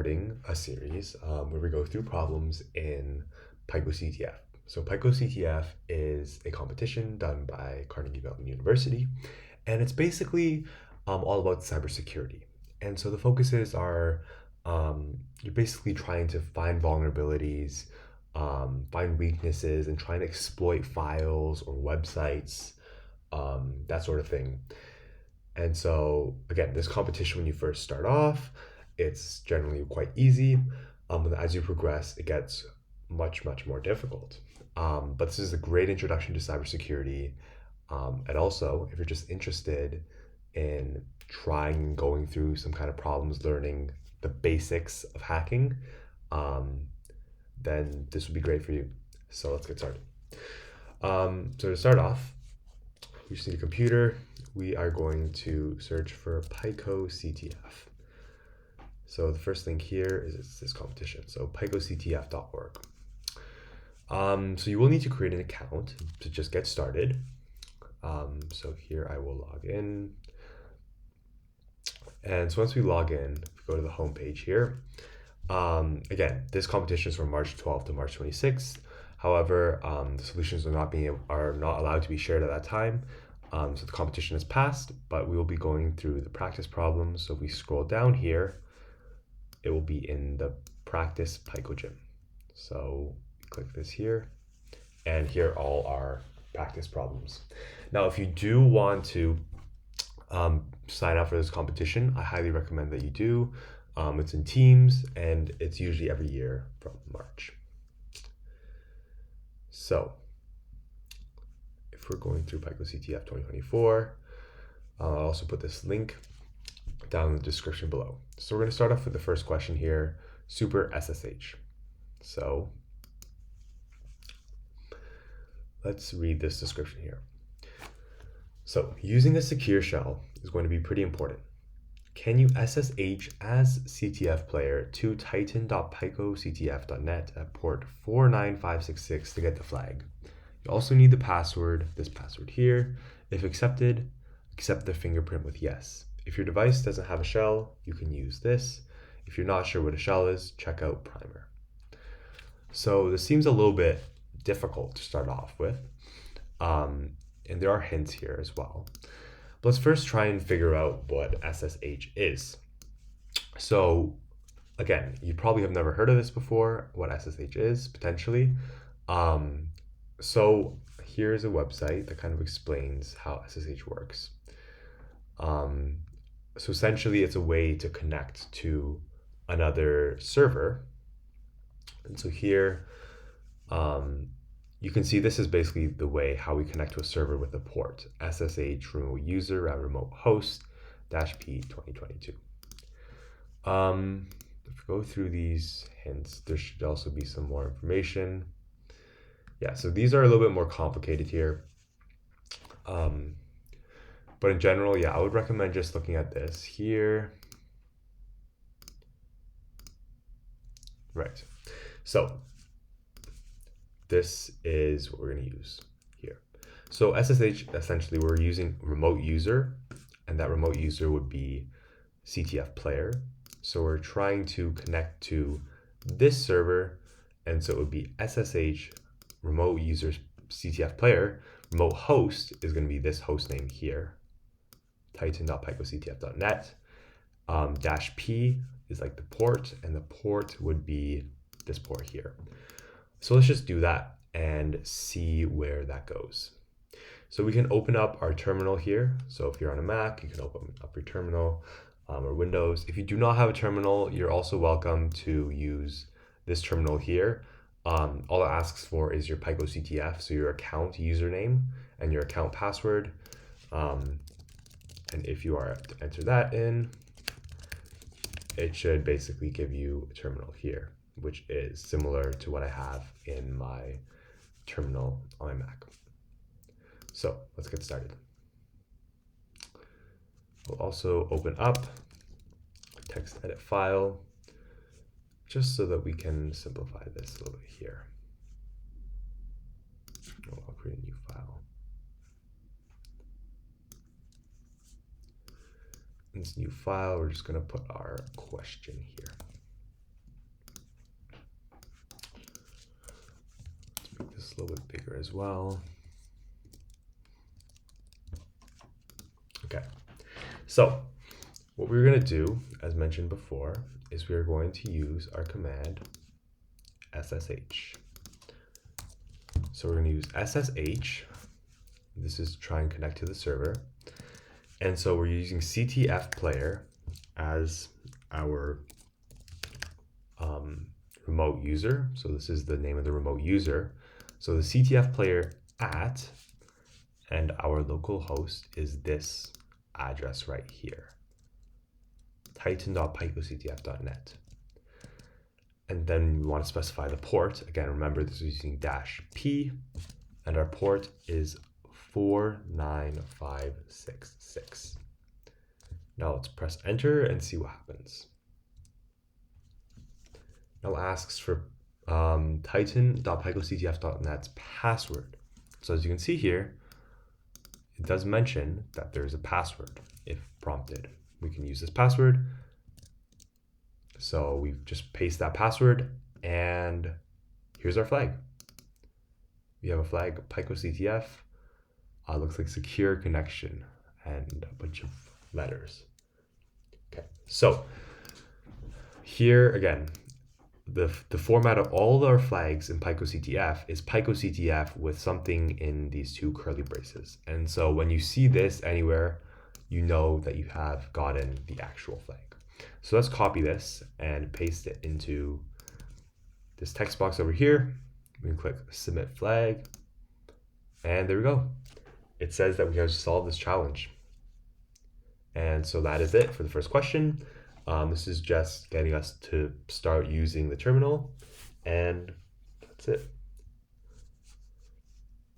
starting a series where we go through problems in PicoCTF. So PicoCTF is a competition done by Carnegie Mellon University, and it's basically all about cybersecurity. And so the focuses are you're basically trying to find vulnerabilities, find weaknesses, and trying to exploit files or websites, that sort of thing. And so, again, this competition, when you first start off, it's generally quite easy. As you progress, it gets much, much more difficult. But this is a great introduction to cybersecurity. And also, if you're just interested in trying and going through some kind of problems, learning the basics of hacking, then this would be great for you. So let's get started. So to start off, we just need a computer. We are going to search for PicoCTF. So the first thing here is this competition. So PicoCTF.org. So you will need to create an account to just get started. So here I will log in. And so once we log in, we go to the home page here. Again, this competition is from March 12th to March 26th. However, the solutions are not allowed to be shared at that time. So the competition has passed, but we will be going through the practice problems. So if we scroll down here, it will be in the practice Pico Gym. So click this here, and here are all our practice problems. Now, if you do want to sign up for this competition, I highly recommend that you do. It's in teams, and it's usually every year from March. So if we're going through PicoCTF 2024, I'll also put this link down in the description below. So we're going to start off with the first question here, super SSH. So let's read this description here. So using a secure shell is going to be pretty important. Can you SSH as CTF player to titan.picoctf.net at port 49566 to get the flag? You also need the password, this password here. If accepted, accept the fingerprint with yes. If your device doesn't have a shell, you can use this. If you're not sure what a shell is, check out primer. So this seems a little bit difficult to start off with. And there are hints here as well. But let's first try and figure out what SSH is. So again, you probably have never heard of this before, what SSH is, potentially. So here's a website that kind of explains how SSH works. So essentially, it's a way to connect to another server. And so here, you can see this is basically the way how we connect to a server with a port, SSH remote user at remote host -p 2022. If we go through these hints, there should also be some more information. Yeah, so these are a little bit more complicated here. But in general, yeah, I would recommend just looking at this here. Right. So this is what we're going to use here. So SSH, essentially, we're using remote user, and that remote user would be CTF player. So we're trying to connect to this server, and so it would be SSH remote user CTF player. Remote host is going to be this host name here, titan.picoctf.net. -p is like the port, and the port would be this port here. So let's just do that and see where that goes. So we can open up our terminal here. So if you're on a Mac, you can open up your terminal, or Windows. If you do not have a terminal, you're also welcome to use this terminal here. All it asks for is your PicoCTF, so your account username and your account password. And if you are to enter that in, it should basically give you a terminal here, which is similar to what I have in my terminal on my Mac. So let's get started. We'll also open up a text edit file just so that we can simplify this a little bit here. I'll create a new file. In this new file, we're just going to put our question here. this a little bit bigger as well. Okay, so what we're going to do, as mentioned before, is we're going to use our command SSH. So we're going to use SSH. This is to try and connect to the server. And so we're using CTF player as our remote user. So this is the name of the remote user. So the CTF player at, and our local host is this address right here, titan.picoctf.net. And then we want to specify the port. Again, remember this is using -P, and our port is 49566. Now let's press enter and see what happens. Now it asks for titan.picoctf.net's password. So as you can see here, it does mention that there's a password if prompted. We can use this password. So we just paste that password, and here's our flag. We have a flag, PicoCTF. Looks like secure connection and a bunch of letters. Okay, so here again, the format of all our flags in PicoCTF is PicoCTF with something in these two curly braces. And so when you see this anywhere, you know that you have gotten the actual flag. So let's copy this and paste it into this text box over here. We can click submit flag, and there we go. It says that we have solved this challenge. And so that is it for the first question. This is just getting us to start using the terminal, and that's it.